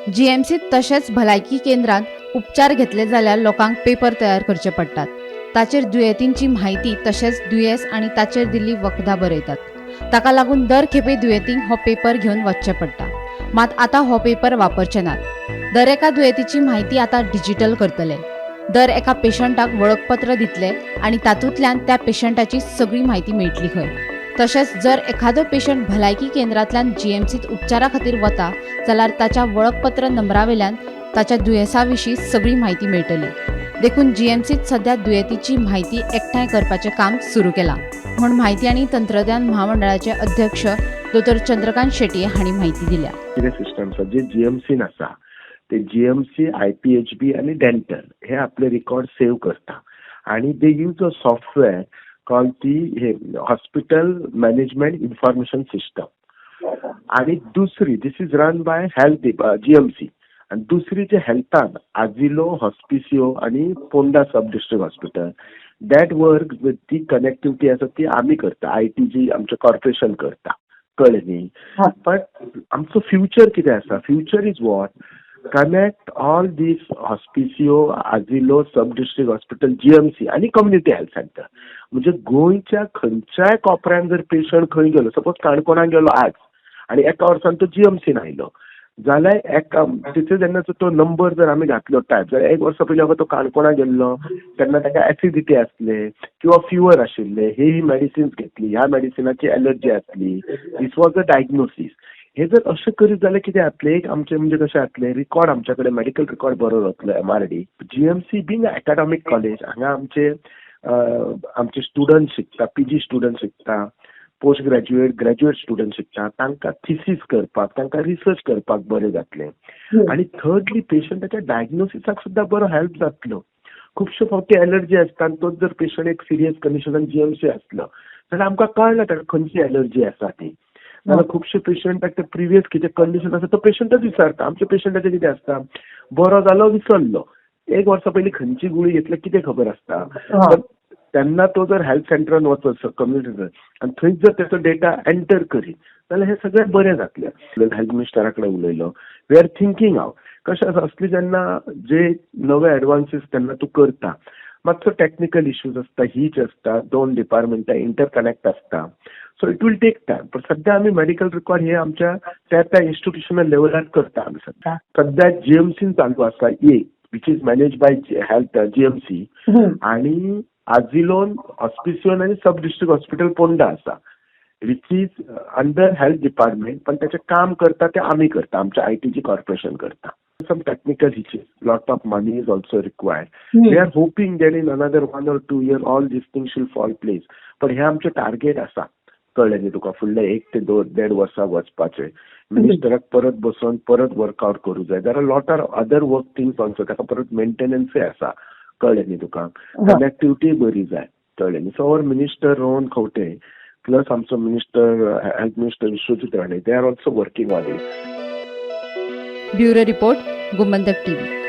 जीएमसीत तशेंच भलायकी केंद्रांत उपचार घेतले जाल्यार लोकांक पेपर तयार करचे पडटात. ताचेर दुयेंतींची म्हायती तशेंच दुयेंस आनी ताचेर दिल्ली वखदां बरयतात. ताका लागून दर खेपे दुयेंतींक हो पेपर घेवन वचचें पडटा. मात आतां हो पेपर वापरचे नात. दर एका दुयेंतीची म्हायती आतां डिजिटल करतले. दर एका पेशंटाक वळखपत्र दितले आनी तातूंतल्यान त्या पेशंटाची सगळी म्हायती मेळटली खंय. तशेंच जर एखादो पेशंट भलायकी केंद्रांतल्यान जीएमसीत उपचारा खातीर वता जाल्यार ताच्या वळखपत्र नंबरावेल्यान ताच्या दुयेंसा विशीं सगळी म्हायती मेळटली. देखून जीएमसीत सध्या दुयेंतीची म्हायती एकठांय करपाचें काम सुरू केलां म्हूण म्हायती आनी तंत्रज्ञान महामंडळाचे अध्यक्ष डॉ. चंद्रकांत शेटये हांणी म्हायती दिल्या. सिस्टम्स जे जीएमसीन आसा ते जीएमसी, आयपीएचबी आणि डेंटल हे आपले रिकॉर्ड सेव्ह करता आणि they use a software call the hospital management information system. आणि दुसरी this is run by health GMC आणि दुसरी जे हेल्थान आजिलो, हॉस्पिसिओ आणि Ponda sub district hospital that work with the connectivity आसा ती आम्ही करता. आयटीजी आमचे कॉर्पोरेशन करता. कळ्ळें न्ही. पण आमचो फ्युचर कितें आसा? Future is what connect all these Hospicio, Azilo, sub district hospital, GMC आणि कम्युनिटी हेल्थ सेंटर. म्हणजे गोंयच्या खंयच्याय कोपऱ्यान जर पेशंट खंय गेलो, सपोज काणकोणाक गेलो आज आणि एका वर्सान तो जीएमसीन आयलो जाल्यार तिथे जेन्ना तो नंबर जर आमी घातलो टायप जाल्यार एक वर्सा पयलीं अगो तो काणकोणाक गेल्लो तेन्ना ताका एसिडिटी आसले किंवा फिवर आशिल्ले, ही मेडिसिन्स घेतली, ह्या मेडिसिनाची एलर्जी आसली, दीस वॉज अ डायग्नोसीस. हे जर अशें करीत जाल्यार कितें जातलें? एक आमचे म्हणजे कशें जातलें, रिकॉर्ड आमच्या कडेन मेडिकल रिकॉर्ड बरो जातलो. MRD GMC being academic college हांगा आमचे स्टुडंट शिकता, पीजी स्टुडंट शिकता, पोस्ट ग्रॅज्युएट, ग्रॅज्युएट स्टुडंट शिकता, तांकां थिसीस करपाक, तांकां रिसर्च करपाक बरें जातलें. आनी थर्डली पेशंटाच्या डायग्नोसिसाक सुद्दां बरो हेल्प जातलो. खुबशे फावटी एलर्जी आसता आनी तोच जर पेशंट एक सिरियस कंडिशनान जीएमसी आसलो जाल्यार आमकां कळना ताका खंयची एलर्जी आसा ती. जाल्यार खुबशे पेशंटाक ते प्रिवियस कितें कंडिशन आसा तो पेशंटच विचारता. आमच्या पेशंटाचें कितें आसता, बरो जालो विसरलो, एक वर्सा पयलीं खंयची गुळी घेतली कितें खबर आसता. तेन्ना तो जर हेल्थ सेंटरान वचत कम्युनिटीन आनी थंयच जर तेचो डेटा एंटर करीत जाल्यार हे सगळें बरें जातलें. हेल्थ मिनिस्टरा कडेन उलयलो, वी आर थिंकींग हांव कशें आसा असली जेन्ना जे नवे एडवान्सीस तेन्ना तूं करता मातसो टॅक्निकल इश्यूज आसता, हीच आसता, दोन डिपार्टमेंटां इंटरकनेक्ट आसता, so it will take time. पण सध्या आमी मेडिकल रिकॉर्ड हे आमच्या त्या इन्स्टिट्यूशनल लेवलार करता. आमी सध्या जीएमसीन चालू आसा which is manage bye health GMC आणि आजिलोन, हॉस्पिसिओन आणि सब डिस्ट्रिक्ट हॉस्पिटल पोंडा आसा which is under health department. पण त्याचे काम करता ते आमी करता, आमच्या आयटीजी कॉर्पोरेशन करता. Some technical hitches, lot of money is also required. We are hoping that in another 1 or 2 years all these things will fall place. पण हे आमचे टार्गेट आसा. कळ्ळें न्ही तुका, फुडले 1 ते 1.5 वर्सां वचपाचे. मिनिस्टराक परत बसून परत वर्कआउट करूं जाय. There are lot are other work things also. ताका परत मेंटेनन्सय आसा. कळ्ळें न्ही तुका, कनेक्टिव्हिटी बरी जाय. कळ्ळें न्ही. So our minister Rohan Khaunte plus आमचो minister health minister Vishwajit Rane they are also working on it. Bureau report, Gomantak TV.